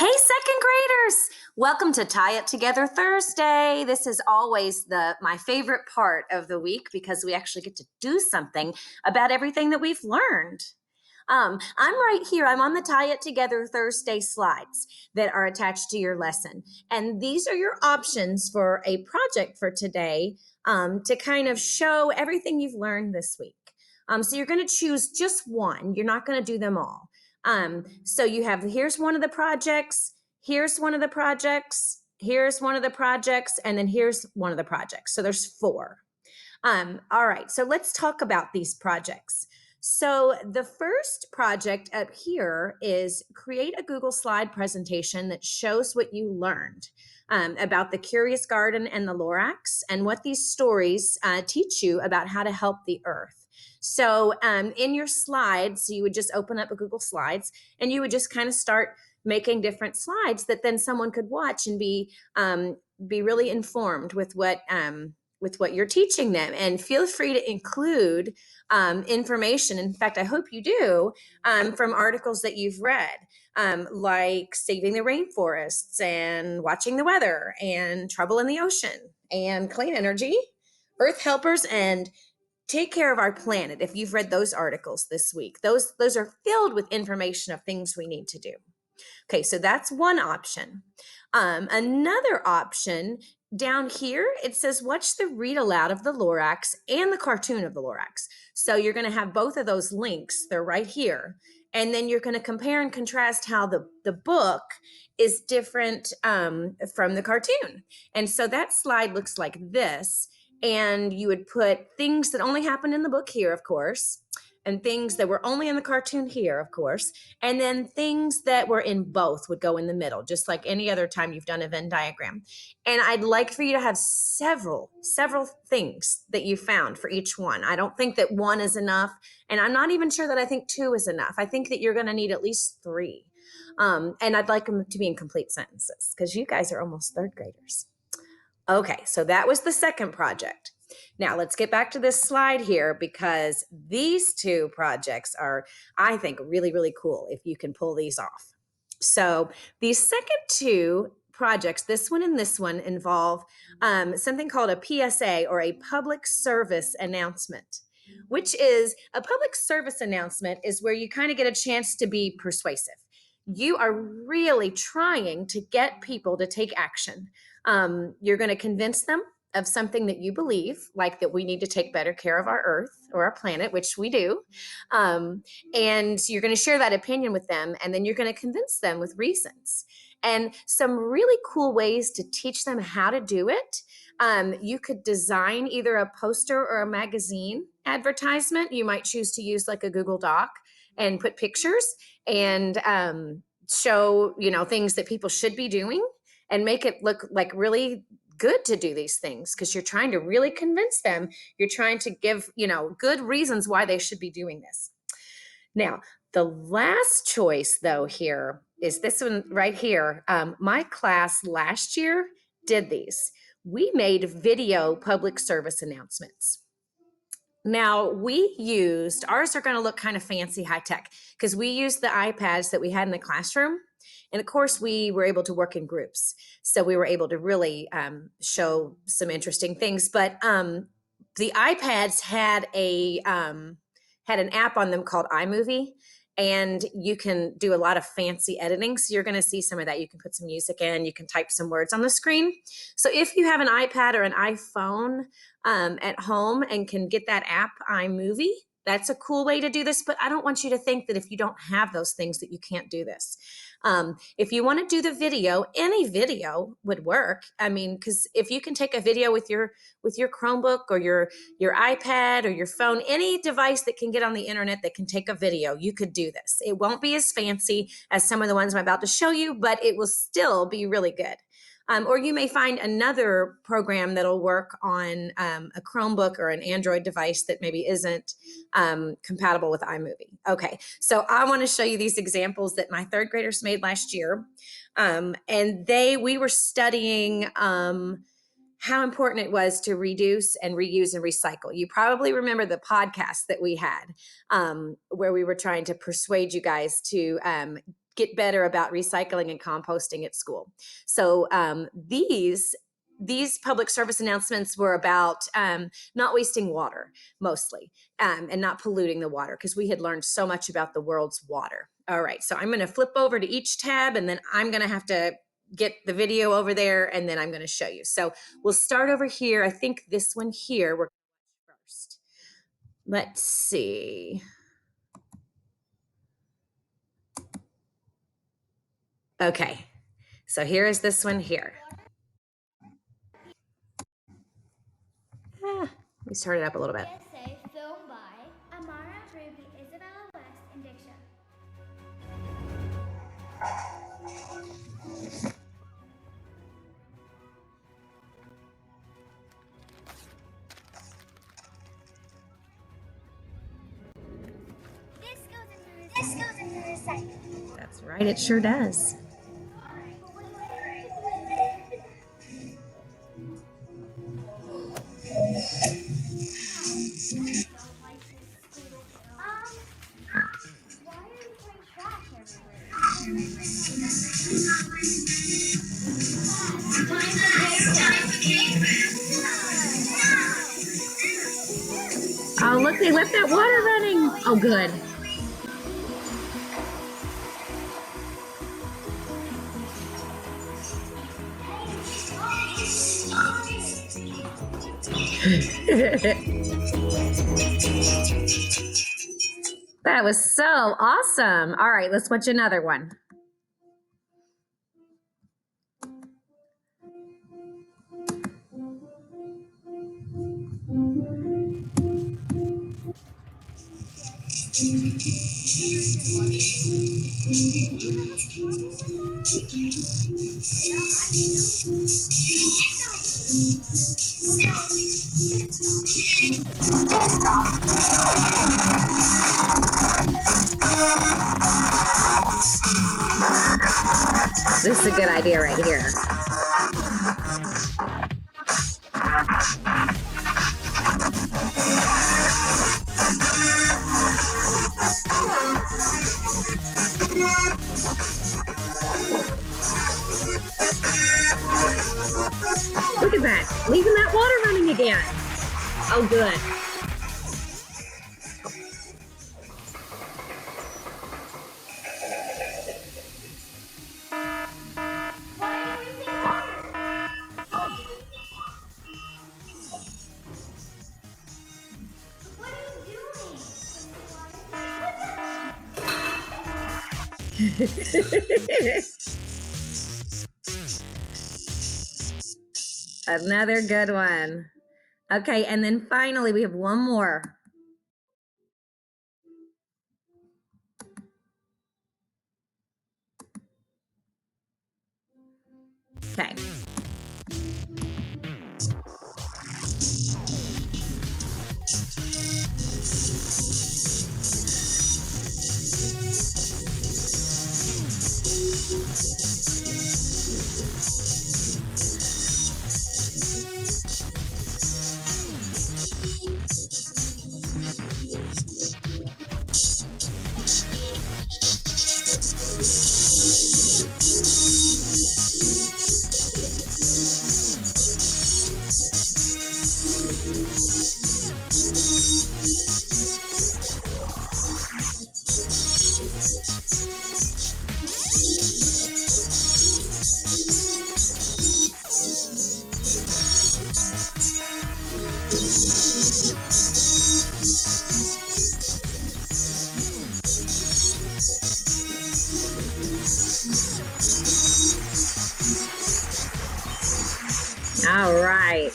Hey, second graders! Welcome to Tie It Together Thursday. This is always my favorite part of the week because we actually get to do something about everything that we've learned. I'm right here. I'm on the Tie It Together Thursday slides that are attached to your lesson. And these are your options for a project for today to kind of show everything you've learned this week. So you're going to choose just one. You're not going to do them all. So you have, here's one of the projects, here's one of the projects, here's one of the projects, and then here's one of the projects. So there's four. All right, so let's talk about these projects. So the first project up here is create a Google slide presentation that shows what you learned about the Curious Garden and the Lorax and what these stories teach you about how to help the earth. So in your slides, you would just open up a Google Slides and you would just kind of start making different slides that then someone could watch and be really informed with what you're teaching them. And feel free to include information. In fact, I hope you do, from articles that you've read, like saving the rainforests and watching the weather and trouble in the ocean and clean energy, earth helpers, and take care of our planet. If you've read those articles this week, those are filled with information of things we need to do. Okay, so that's one option. Another option down here, it says, watch the read aloud of the Lorax and the cartoon of the Lorax. So you're going to have both of those links. They're right here. And then you're going to compare and contrast how the book is different from the cartoon. And so that slide looks like this. And you would put things that only happened in the book here, of course, and things that were only in the cartoon here, of course, and then things that were in both would go in the middle, just like any other time you've done a Venn diagram. And I'd like for you to have several things that you found for each one. I don't think that one is enough, and I'm not even sure that I think two is enough. I think that you're going to need at least three. And I'd like them to be in complete sentences because you guys are almost third graders. Okay, so that was the second project. Now let's get back to this slide here because these two projects are, I think, really, really cool if you can pull these off. So these second two projects, this one and this one, involve something called a PSA, or a public service announcement, which is a public service announcement is where you kind of get a chance to be persuasive. You are really trying to get people to take action. You're going to convince them of something that you believe, like that we need to take better care of our earth or our planet, which we do. And you're going to share that opinion with them, and then you're going to convince them with reasons and some really cool ways to teach them how to do it. You could design either a poster or a magazine advertisement. You might choose to use like a Google Doc and put pictures and show, things that people should be doing and make it look like really good to do these things because you're trying to really convince them. You're trying to give, good reasons why they should be doing this. Now, the last choice, though, here is this one right here. My class last year did these. We made video public service announcements. Now, ours are going to look kind of fancy, high tech, because we used the iPads that we had in the classroom. And of course, we were able to work in groups. So we were able to really show some interesting things. But the iPads had an app on them called iMovie. And you can do a lot of fancy editing. So you're going to see some of that. You can put some music in, you can type some words on the screen. So if you have an iPad or an iPhone at home and can get that app iMovie, that's a cool way to do this. But I don't want you to think that if you don't have those things that you can't do this. If you want to do the video, any video would work. I mean, because if you can take a video with your Chromebook or your iPad or your phone, any device that can get on the internet that can take a video, you could do this. It won't be as fancy as some of the ones I'm about to show you, but it will still be really good. Or you may find another program that'll work on a Chromebook or an Android device that maybe isn't compatible with iMovie. Okay, so I want to show you these examples that my third graders made last year. And we were studying how important it was to reduce and reuse and recycle. You probably remember the podcast that we had where we were trying to persuade you guys to get better about recycling and composting at school. So these public service announcements were about not wasting water mostly, and not polluting the water, because we had learned so much about the world's water. All right, so I'm going to flip over to each tab, and then I'm going to have to get the video over there, and then I'm going to show you. So we'll start over here. I think this one here we're first. Let's see. Okay, so here is this one here. Let me start it up a little bit. Essay filmed by Amara, Ruby, Isabella West, and Diksha. This goes into recycling. That's right, it sure does. Oh, look, they left that water running. Oh, good. That was so awesome. All right, let's watch another one. This is a good idea right here. Look at that, leaving that water running again. Oh, good. Another good one. Okay, and then finally we have one more. Okay. All right.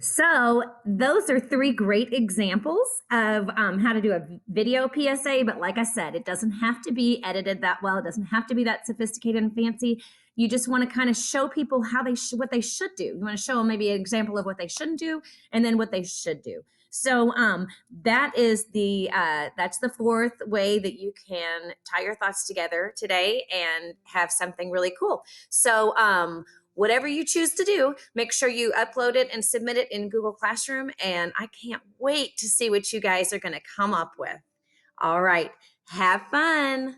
So those are three great examples of how to do a video PSA. But like I said, it doesn't have to be edited that well. It doesn't have to be that sophisticated and fancy. You just want to kind of show people how they what they should do. You want to show them maybe an example of what they shouldn't do, and then what they should do. So that is that's the fourth way that you can tie your thoughts together today and have something really cool. So whatever you choose to do, make sure you upload it and submit it in Google Classroom. And I can't wait to see what you guys are going to come up with. All right. Have fun.